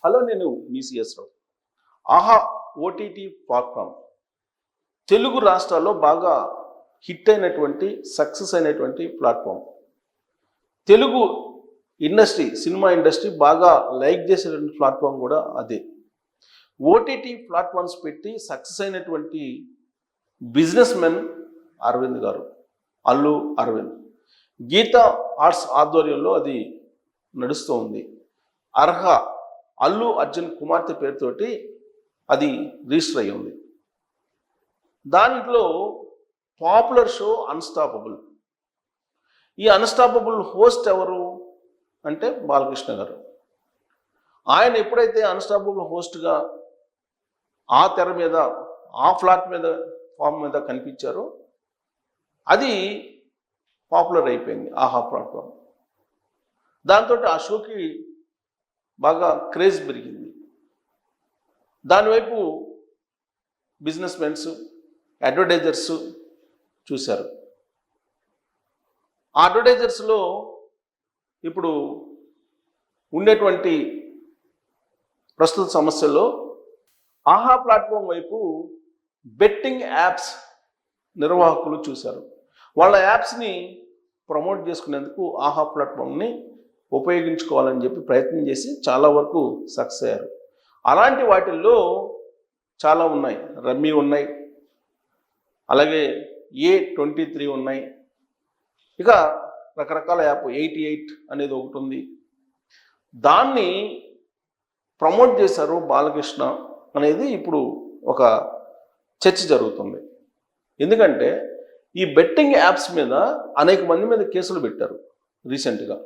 Hello, నేను మీ CS రావు. ఆహా OTT platform Telugu రాష్ట్రాల్లో బాగా హిట్ అయినటువంటి సక్సెస్ అయినటువంటి platform. Telugu industry, cinema industry బాగా లైక్ చేసేటువంటి ప్లాట్ఫామ్ కూడా అదే. ఓటీటీ ప్లాట్ఫామ్స్ పెట్టి సక్సెస్ అయినటువంటి బిజినెస్ మెన్ అరవింద్ గారు, అల్లు అరవింద్. గీతా ఆర్ట్స్ ఆధ్వర్యంలో అది నడుస్తూ ఉంది. అర్హ అల్లు అర్జున్ కుమార్తె పేరుతోటి అది రిజిస్టర్ అయ్యి ఉంది. దాంట్లో పాపులర్ షో అన్స్టాపబుల్. ఈ అన్స్టాపబుల్ హోస్ట్ ఎవరు అంటే బాలకృష్ణ గారు. ఆయన ఎప్పుడైతే అన్స్టాపబుల్ హోస్ట్గా ఆ తెర మీద, ఆ ప్లాట్ఫామ్ మీద కనిపించారో అది పాపులర్ అయిపోయింది, ఆహా ప్లాట్ఫామ్. దాంతో ఆ షోకి బాగా క్రేజ్ పెరిగింది. దానివైపు బిజినెస్ మెన్స్, అడ్వర్టైజర్స్ చూశారు. ఆ అడ్వర్టైజర్స్లో ఇప్పుడు ఉండేటువంటి ప్రస్తుత సమస్యల్లో ఆహా ప్లాట్ఫామ్ వైపు బెట్టింగ్ యాప్స్ నిర్వాహకులు చూశారు. వాళ్ళ యాప్స్ని ప్రమోట్ చేసుకునేందుకు ఆహా ప్లాట్ఫామ్ని ఉపయోగించుకోవాలని చెప్పి ప్రయత్నం చేసి చాలా వరకు సక్సెస్ అయ్యారు. అలాంటి వాటిల్లో చాలా ఉన్నాయి. రమ్మీ ఉన్నాయి, అలాగే A23 ఉన్నాయి, ఇక రకరకాల యాప్ 88 అనేది ఒకటి ఉంది. దాన్ని ప్రమోట్ చేశారు బాలకృష్ణ అనేది ఇప్పుడు ఒక చర్చ జరుగుతుంది. ఎందుకంటే ఈ బెట్టింగ్ యాప్స్ మీద అనేక మంది మీద కేసులు పెట్టారు రీసెంట్గా.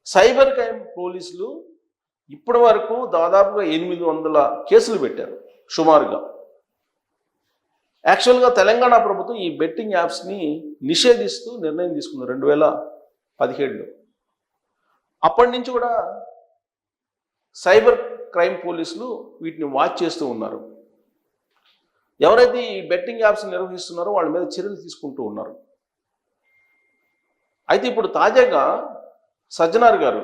సైబర్ క్రైమ్ పోలీసులు ఇప్పటి వరకు దాదాపుగా 800 కేసులు పెట్టారు సుమారుగా. యాక్చువల్గా తెలంగాణ ప్రభుత్వం ఈ బెట్టింగ్ యాప్స్ని నిషేధిస్తూ నిర్ణయం తీసుకుంది 2017లో. అప్పటి నుంచి కూడా సైబర్ క్రైమ్ పోలీసులు వీటిని వాచ్ చేస్తూ ఉన్నారు. ఎవరైతే ఈ బెట్టింగ్ యాప్స్ నిర్వహిస్తున్నారో వాళ్ళ మీద చర్యలు తీసుకుంటూ ఉన్నారు. అయితే ఇప్పుడు తాజాగా సజ్జనార్ గారు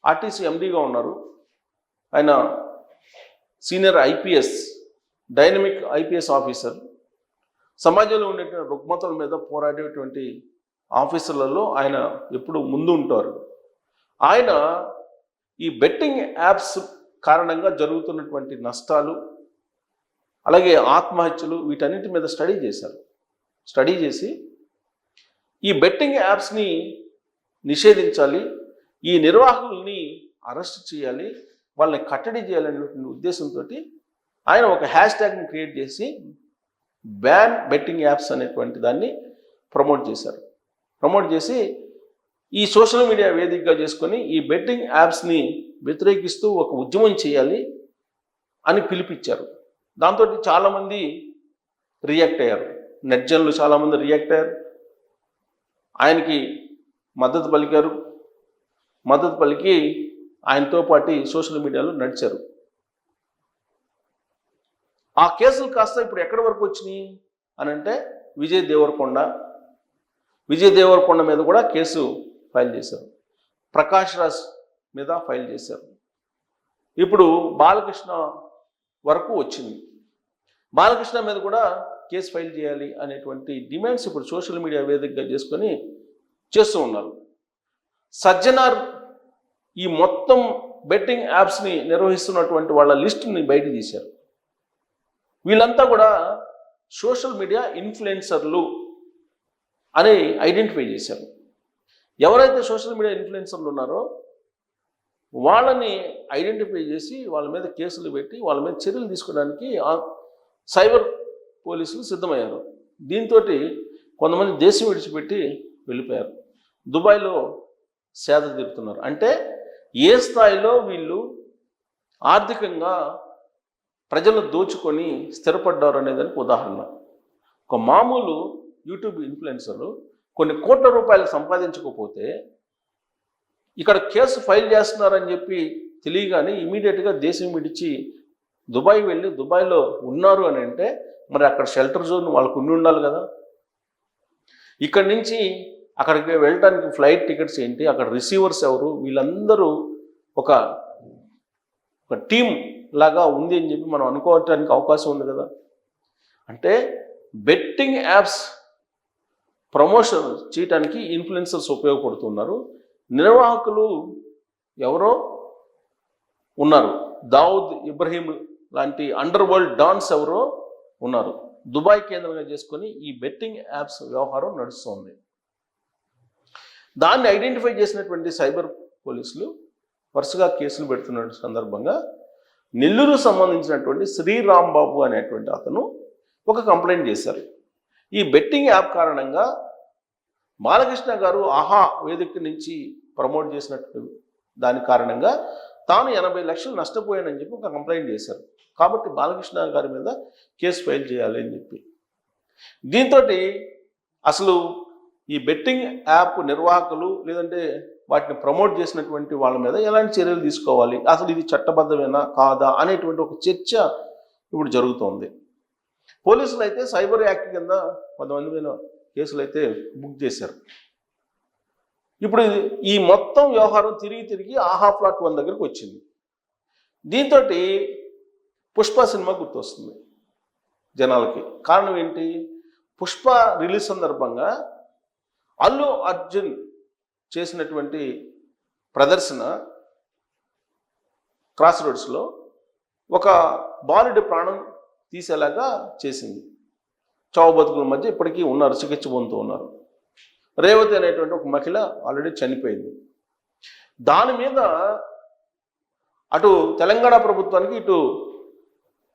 ఆర్టీసీ ఎండీగా ఉన్నారు. ఆయన senior IPS, dynamic IPS officer. సమాజంలో ఉండేటువంటి రుగ్మతల మీద పోరాడేటువంటి ఆఫీసర్లలో ఆయన ఎప్పుడు ముందు ఉంటారు. ఆయన ఈ బెట్టింగ్ యాప్స్ కారణంగా జరుగుతున్నటువంటి నష్టాలు, అలాగే ఆత్మహత్యలు, వీటన్నిటి మీద స్టడీ చేశారు. స్టడీ చేసి ఈ బెట్టింగ్ యాప్స్ని నిషేధించాలి, ఈ నిర్వాహకుల్ని అరెస్ట్ చేయాలి, వాళ్ళని కట్టడి చేయాలనేటువంటి ఉద్దేశంతో ఆయన ఒక హ్యాష్ట్యాగ్ని క్రియేట్ చేసి బ్యాన్ బెట్టింగ్ యాప్స్ అనేటువంటి దాన్ని ప్రమోట్ చేశారు. ప్రమోట్ చేసి ఈ సోషల్ మీడియా వేదికగా చేసుకొని ఈ బెట్టింగ్ యాప్స్ని వ్యతిరేకిస్తూ ఒక ఉద్యమం చేయాలి అని పిలిపించారు. దాంతో చాలామంది రియాక్ట్ అయ్యారు. నెట్జన్లు చాలామంది రియాక్ట్ అయ్యారు, ఆయనకి మద్దతు పలికారు. మద్దతు పలికి ఆయనతో పాటు సోషల్ మీడియాలో నడిచారు. ఆ కేసులు కాస్త ఇప్పుడు ఎక్కడి వరకు వచ్చినాయి అని అంటే విజయ్ దేవరకొండ మీద కూడా కేసు ఫైల్ చేశారు. ప్రకాష్ రాజ్ మీద ఫైల్ చేశారు. ఇప్పుడు బాలకృష్ణ వరకు వచ్చింది. బాలకృష్ణ మీద కూడా కేసు ఫైల్ చేయాలి అనేటువంటి డిమాండ్స్ ఇప్పుడు సోషల్ మీడియా వేదికగా చేసుకొని చేస్తూ ఉన్నారు. సజ్జనార్ ఈ మొత్తం బెట్టింగ్ యాప్స్ని నిర్వహిస్తున్నటువంటి వాళ్ళ లిస్టుని బయట తీశారు. వీళ్ళంతా కూడా సోషల్ మీడియా ఇన్ఫ్లుయెన్సర్లు అని ఐడెంటిఫై చేశారు. ఎవరైతే సోషల్ మీడియా ఇన్ఫ్లుయెన్సర్లు ఉన్నారో వాళ్ళని ఐడెంటిఫై చేసి వాళ్ళ మీద కేసులు పెట్టి వాళ్ళ మీద చర్యలు తీసుకోవడానికి సైబర్ పోలీసులు సిద్ధమయ్యారు. దీంతో కొంతమంది దేశం విడిచిపెట్టి వెళ్ళిపోయారు. దుబాయ్లో సేద తీరుతున్నారు. అంటే ఏ స్థాయిలో వీళ్ళు ఆర్థికంగా ప్రజలను దోచుకొని స్థిరపడ్డారు అనేదానికి ఉదాహరణ. ఒక మామూలు యూట్యూబ్ ఇన్ఫ్లుయెన్సర్లు కొన్ని కోట్ల రూపాయలు సంపాదించకపోతే ఇక్కడ కేసు ఫైల్ చేస్తున్నారని చెప్పి తెలియగానే ఇమీడియట్గా దేశం విడిచి దుబాయ్ వెళ్ళి దుబాయ్లో ఉన్నారు అని అంటే మరి అక్కడ షెల్టర్ జోన్ వాళ్ళకు ఉండాలి కదా. ఇక్కడి నుంచి అక్కడికి వెళ్ళటానికి ఫ్లైట్ టికెట్స్ ఏంటి, అక్కడ రిసీవర్స్ ఎవరు, వీళ్ళందరూ ఒక ఒక టీం లాగా ఉంది అని చెప్పి మనం అనుకోవటానికి అవకాశం ఉంది కదా. అంటే బెట్టింగ్ యాప్స్ ప్రమోషన్ చేయడానికి ఇన్ఫ్లుయెన్సర్స్ ఉపయోగపడుతున్నారు. నిర్వాహకులు ఎవరో ఉన్నారు, దావుద్ ఇబ్రహీం లాంటి అండర్ వరల్డ్ డాన్స్ ఎవరో ఉన్నారు. దుబాయ్ కేంద్రంగా చేసుకొని ఈ బెట్టింగ్ యాప్స్ వ్యవహారం నడుస్తుంది. దాన్ని ఐడెంటిఫై చేసినటువంటి సైబర్ పోలీసులు వరుసగా కేసులు పెడుతున్న సందర్భంగా నెల్లూరు సంబంధించినటువంటి శ్రీరాంబాబు అనేటువంటి అతను ఒక కంప్లైంట్ చేశారు. ఈ బెట్టింగ్ యాప్ కారణంగా బాలకృష్ణ గారు ఆహా వేదిక నుంచి ప్రమోట్ చేసినట్టు దాని కారణంగా తాను 80 లక్షలు నష్టపోయానని చెప్పి ఒక కంప్లైంట్ చేశారు. కాబట్టి బాలకృష్ణ గారి మీద కేసు ఫైల్ చేయాలి అని చెప్పి, దీంతో అసలు ఈ బెట్టింగ్ యాప్ నిర్వాహకులు లేదంటే వాటిని ప్రమోట్ చేసినటువంటి వాళ్ళ మీద ఎలాంటి చర్యలు తీసుకోవాలి, అసలు ఇది చట్టబద్ధమేనా కాదా అనేటువంటి ఒక చర్చ ఇప్పుడు జరుగుతోంది. పోలీసులు అయితే సైబర్ యాక్ట్ కింద 10 మీద కేసులు అయితే బుక్ చేశారు. ఇప్పుడు ఈ మొత్తం వ్యవహారం తిరిగి ఆహా ప్లాట్ 1 దగ్గరికి వచ్చింది. దీంతో పుష్ప సినిమా గుర్తొస్తుంది జనాలకి. కారణం ఏంటి? పుష్ప రిలీజ్ సందర్భంగా అల్లు అర్జున్ చేసినటువంటి ప్రదర్శన క్రాస్ రోడ్స్లో ఒక బాలుడి ప్రాణం తీసేలాగా చేసింది. చావు బతుకుల మధ్య ఇప్పటికీ ఉన్నారు, చికిత్స పొందుతూ ఉన్నారు. రేవతి అనేటువంటి ఒక మహిళ ఆల్రెడీ చనిపోయింది. దాని మీద అటు తెలంగాణ ప్రభుత్వానికి ఇటు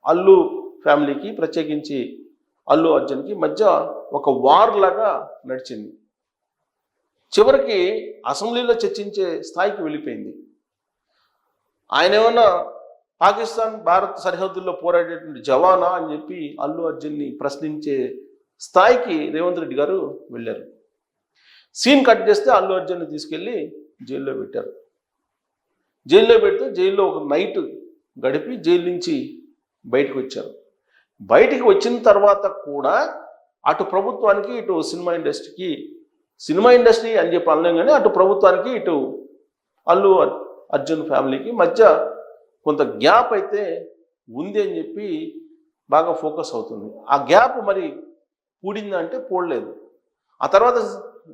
అల్లు ఫ్యామిలీకి ప్రత్యేకించి అల్లు అర్జున్కి మధ్య ఒక వార్ లాగా నడిచింది. చివరికి అసెంబ్లీలో చర్చించే స్థాయికి వెళ్ళిపోయింది. ఆయన ఏమన్నా పాకిస్తాన్ భారత్ సరిహద్దుల్లో పోరాడేటువంటి జవానా అని చెప్పి అల్లు అర్జున్ని ప్రశ్నించే స్థాయికి రేవంత్ రెడ్డి గారు వెళ్ళారు. సీన్ కట్ చేస్తే అల్లు అర్జున్ని తీసుకెళ్ళి జైల్లో పెట్టారు. జైల్లో పెడితే జైల్లో ఒక నైట్ గడిపి జైలు నుంచి బయటకు వచ్చారు. బయటికి వచ్చిన తర్వాత కూడా అటు ప్రభుత్వానికి ఇటు సినిమా ఇండస్ట్రీ అని చెప్పి అనలేం, కానీ అటు ప్రభుత్వానికి ఇటు అల్లు అర్జున్ ఫ్యామిలీకి మధ్య కొంత గ్యాప్ అయితే ఉంది అని చెప్పి బాగా ఫోకస్ అవుతుంది. ఆ గ్యాప్ మరి పూడిందంటే పోడలేదు. ఆ తర్వాత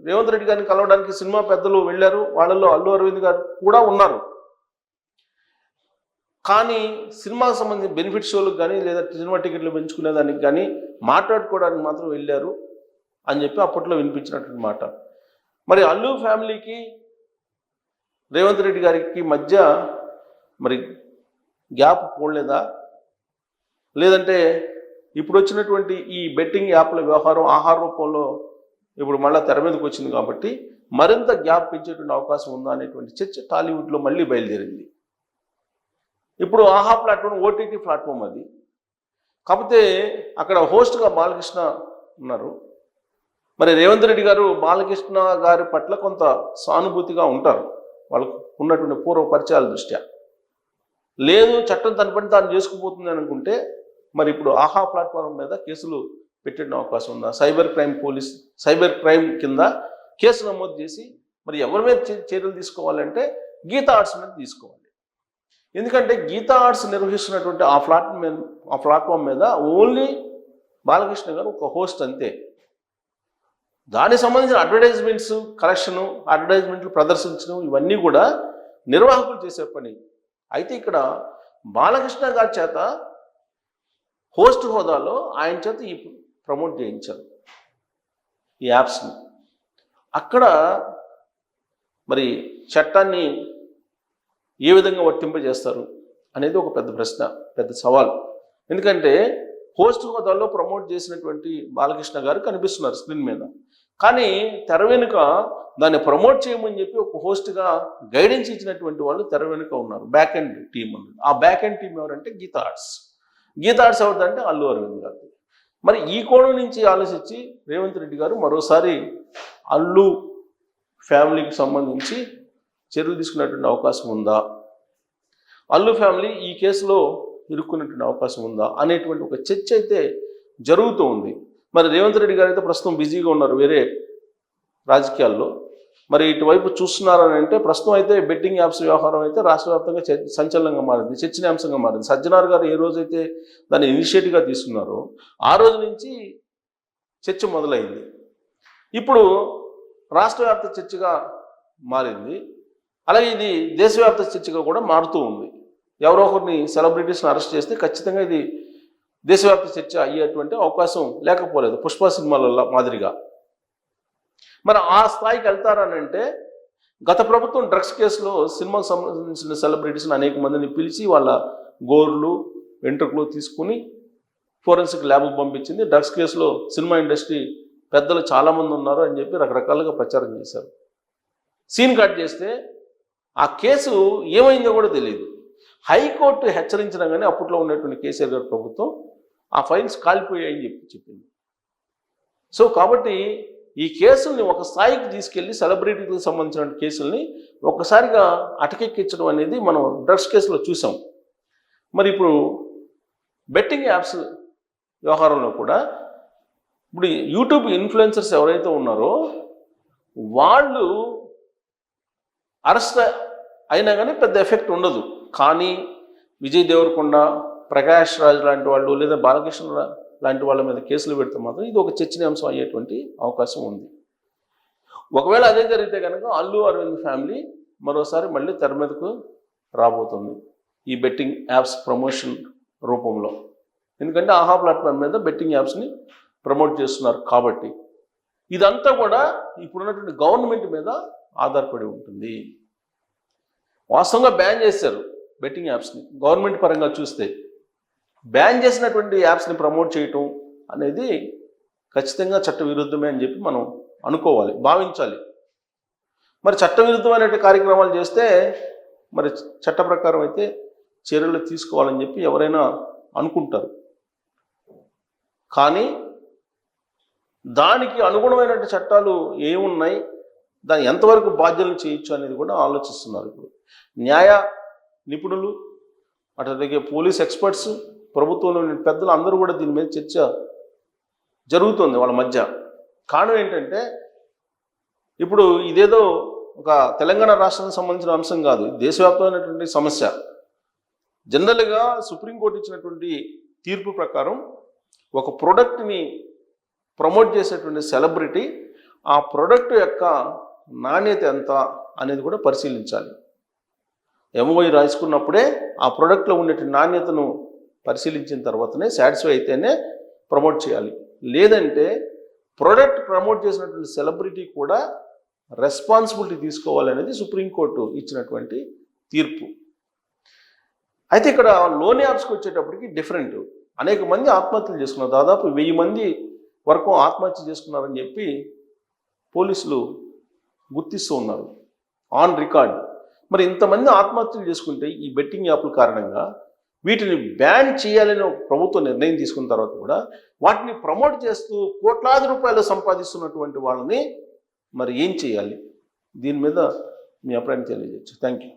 రేవంత్ రెడ్డి గారిని కలవడానికి సినిమా పెద్దలు వెళ్ళారు. వాళ్ళల్లో అల్లు అరవింద్ గారు కూడా ఉన్నారు. కానీ సినిమాకి సంబంధించిన బెనిఫిట్ షోలకు కానీ లేదా సినిమా టికెట్లు పెంచుకునేదానికి కానీ మాట్లాడుకోవడానికి మాత్రం వెళ్ళారు అని చెప్పి అప్పట్లో వినిపించినటువంటి మాట. మరి అల్లు ఫ్యామిలీకి రేవంత్ రెడ్డి గారికి మధ్య మరి గ్యాప్ పోడలేదా? లేదంటే ఇప్పుడు వచ్చినటువంటి ఈ బెట్టింగ్ యాప్ల వ్యవహారం ఆహార రూపంలో ఇప్పుడు మళ్ళీ తెర మీదకి వచ్చింది కాబట్టి మరింత గ్యాప్ పెంచేటువంటి అవకాశం ఉందా అనేటువంటి చర్చ టాలీవుడ్లో మళ్ళీ బయలుదేరింది. ఇప్పుడు ఆహా ప్లాట్ఫామ్ ఓటీటీ ప్లాట్ఫామ్ అది. కాకపోతే అక్కడ హోస్ట్గా బాలకృష్ణ ఉన్నారు. మరి రేవంత్ రెడ్డి గారు బాలకృష్ణ గారి పట్ల కొంత సానుభూతిగా ఉంటారు, వాళ్ళకు ఉన్నటువంటి పూర్వ పరిచయాల దృష్ట్యా. లేదు చట్టం తన పని తాను చేసుకుపోతుంది అని అనుకుంటే మరి ఇప్పుడు ఆహా ప్లాట్ఫామ్ మీద కేసులు పెట్టిన అవకాశం ఉందా? సైబర్ క్రైమ్ కింద కేసు నమోదు చేసి మరి ఎవరి మీద చర్యలు తీసుకోవాలంటే గీతా ఆర్ట్స్ మీద తీసుకోవాలి. ఎందుకంటే గీతా ఆర్ట్స్ నిర్వహిస్తున్నటువంటి ఆ ప్లాట్ఫామ్ మీద ఓన్లీ బాలకృష్ణ గారు ఒక హోస్ట్ అంతే. దానికి సంబంధించిన అడ్వర్టైజ్మెంట్స్ కలెక్షను, అడ్వర్టైజ్మెంట్లు ప్రదర్శించడం ఇవన్నీ కూడా నిర్వాహకులు చేసే పని. అయితే ఇక్కడ బాలకృష్ణ గారి చేత హోస్ట్ హోదాలో ఆయన చేత ఈ ప్రమోట్ చేయించారు ఈ యాప్స్ని. అక్కడ మరి చట్టాన్ని ఏ విధంగా వర్తింపజేస్తారు అనేది ఒక పెద్ద ప్రశ్న, పెద్ద సవాల్. ఎందుకంటే హోస్ట్ హోదాలో ప్రమోట్ చేసినటువంటి బాలకృష్ణ గారు కనిపిస్తున్నారు స్క్రీన్ మీద, కానీ తెర వెనుక దాన్ని ప్రమోట్ చేయమని చెప్పి ఒక హోస్ట్గా గైడెన్స్ ఇచ్చినటువంటి వాళ్ళు తెర వెనుక ఉన్నారు, బ్యాక్ ఎండ్ టీమ్ అన్నది. ఆ బ్యాక్ ఎండ్ టీం ఎవరంటే గీతా ఆర్ట్స్ ఎవరిదంటే అల్లు అరవింద్ గారు. మరి ఈ కోణం నుంచి ఆలోచించి రేవంత్ రెడ్డి గారు మరోసారి అల్లు ఫ్యామిలీకి సంబంధించి చర్యలు తీసుకున్నటువంటి అవకాశం ఉందా, అల్లు ఫ్యామిలీ ఈ కేసులో ఇరుక్కున్నటువంటి అవకాశం ఉందా అనేటువంటి ఒక చర్చ అయితే జరుగుతూ ఉంది. మరి రేవంత్ రెడ్డి గారు అయితే ప్రస్తుతం బిజీగా ఉన్నారు వేరే రాజకీయాల్లో. మరి ఇటువైపు చూస్తున్నారని అంటే ప్రస్తుతం అయితే బెట్టింగ్ యాప్స్ వ్యవహారం అయితే రాష్ట్ర వ్యాప్తంగా సంచలనంగా మారింది, చర్చనీయాంశంగా మారింది. సజ్జనార్ గారు ఏ రోజైతే దాన్ని ఇనిషియేటివ్గా తీసుకున్నారో ఆ రోజు నుంచి చర్చ మొదలైంది. ఇప్పుడు రాష్ట్ర వ్యాప్త చర్చగా మారింది. అలాగే ఇది దేశవ్యాప్త చర్చగా కూడా మారుతూ ఉంది. ఎవరో ఒకరిని సెలబ్రిటీస్ని అరెస్ట్ చేస్తే ఖచ్చితంగా ఇది దేశవ్యాప్త చర్చ అయ్యేటువంటి అవకాశం లేకపోలేదు, పుష్ప సినిమాల మాదిరిగా. మరి ఆ స్థాయికి వెళ్తారనంటే గత ప్రభుత్వం డ్రగ్స్ కేసులో సినిమాకు సంబంధించిన సెలబ్రిటీస్ని అనేక మందిని పిలిచి వాళ్ళ గోర్లు వెంట్రుకలు తీసుకుని ఫోరెన్సిక్ ల్యాబ్కు పంపించింది. డ్రగ్స్ కేసులో సినిమా ఇండస్ట్రీ పెద్దలు చాలామంది ఉన్నారు అని చెప్పి రకరకాలుగా ప్రచారం చేశారు. సీన్ కట్ చేస్తే ఆ కేసు ఏమైందో కూడా తెలియదు. హైకోర్టు హెచ్చరించినా కానీ అప్పట్లో ఉన్నటువంటి కేసీఆర్ గారి ప్రభుత్వం ఆ ఫైల్స్ కాలిపోయాయని చెప్పింది. సో కాబట్టి ఈ కేసుల్ని ఒక స్థాయికి తీసుకెళ్లి సెలబ్రిటీలకు సంబంధించిన కేసుల్ని ఒక్కసారిగా అటకెక్కించడం అనేది మనం డ్రగ్స్ కేసులో చూసాం. మరి ఇప్పుడు బెట్టింగ్ యాప్స్ వ్యవహారంలో కూడా ఇప్పుడు యూట్యూబ్ ఇన్ఫ్లుయెన్సర్స్ ఎవరైతే ఉన్నారో వాళ్ళు అరెస్ట్ అయినా కానీ పెద్ద ఎఫెక్ట్ ఉండదు. కానీ విజయ్ దేవరకొండ, ప్రకాష్ రాజ్ లాంటి వాళ్ళు లేదా బాలకృష్ణ లాంటి వాళ్ళ మీద కేసులు పెడితే మాత్రం ఇది ఒక చర్చనీయాంశం అయ్యేటువంటి అవకాశం ఉంది. ఒకవేళ అదే జరిగితే కనుక అల్లు అరవింద్ ఫ్యామిలీ మరోసారి మళ్ళీ తెర మీదకు రాబోతుంది ఈ బెట్టింగ్ యాప్స్ ప్రమోషన్ రూపంలో. ఎందుకంటే ఆహా ప్లాట్ఫామ్ మీద బెట్టింగ్ యాప్స్ని ప్రమోట్ చేస్తున్నారు కాబట్టి. ఇదంతా కూడా ఇప్పుడున్నటువంటి గవర్నమెంట్ మీద ఆధారపడి ఉంటుంది. వాస్తవంగా బ్యాన్ చేశారు బెట్టింగ్ యాప్స్ని. గవర్నమెంట్ పరంగా చూస్తే బ్యాన్ చేసినటువంటి యాప్స్ని ప్రమోట్ చేయటం అనేది ఖచ్చితంగా చట్టవిరుద్ధమే అని చెప్పి మనం అనుకోవాలి, భావించాలి. మరి చట్టవిరుద్ధమైనటువంటి కార్యక్రమాలు చేస్తే మరి చట్ట ప్రకారం అయితే చర్యలు తీసుకోవాలని చెప్పి ఎవరైనా అనుకుంటారు. కానీ దానికి అనుగుణమైనటువంటి చట్టాలు ఏమున్నాయి, దాన్ని ఎంతవరకు బాధ్యతలు చేయొచ్చు అనేది కూడా ఆలోచిస్తున్నారు. ఇప్పుడు న్యాయ నిపుణులు, అట్లాగే పోలీస్ ఎక్స్పర్ట్స్, ప్రభుత్వంలోని పెద్దలు అందరూ కూడా దీని మీద చర్చ జరుగుతుంది వాళ్ళ మధ్య. కారణం ఏంటంటే ఇప్పుడు ఇదేదో ఒక తెలంగాణ రాష్ట్రానికి సంబంధించిన అంశం కాదు, దేశవ్యాప్తమైనటువంటి సమస్య. జనరల్గా సుప్రీంకోర్టు ఇచ్చినటువంటి తీర్పు ప్రకారం ఒక ప్రోడక్ట్ని ప్రమోట్ చేసేటువంటి సెలబ్రిటీ ఆ ప్రోడక్ట్ యొక్క నాణ్యత ఎంత అనేది కూడా పరిశీలించాలి. ఎంఓఐ రాసుకున్నప్పుడే ఆ ప్రోడక్ట్లో ఉండే నాణ్యతను పరిశీలించిన తర్వాతనే సాటిస్ఫై అయితేనే ప్రమోట్ చేయాలి. లేదంటే ప్రోడక్ట్ ప్రమోట్ చేసినటువంటి సెలబ్రిటీ కూడా రెస్పాన్సిబిలిటీ తీసుకోవాలనేది సుప్రీంకోర్టు ఇచ్చినటువంటి తీర్పు. అయితే ఇక్కడ లోన్ యాప్స్కి వచ్చేటప్పటికి డిఫరెంట్. అనేక మంది ఆత్మహత్యలు చేసుకున్నారు, దాదాపు 1000 మంది వరకు ఆత్మహత్య చేసుకున్నారని చెప్పి పోలీసులు గుర్తిస్తూ ఉన్నారు ఆన్ రికార్డ్. మరి ఇంతమంది ఆత్మహత్యలు చేసుకుంటే ఈ బెట్టింగ్ యాప్ల కారణంగా వీటిని బ్యాన్ చేయాలని ప్రభుత్వం నిర్ణయం తీసుకున్న తర్వాత కూడా వాటిని ప్రమోట్ చేస్తూ కోట్లాది రూపాయలు సంపాదిస్తున్నటువంటి వాళ్ళని మరి ఏం చేయాలి? దీని మీద మీ అభిప్రాయం తెలియజేయచ్చు. Thank you.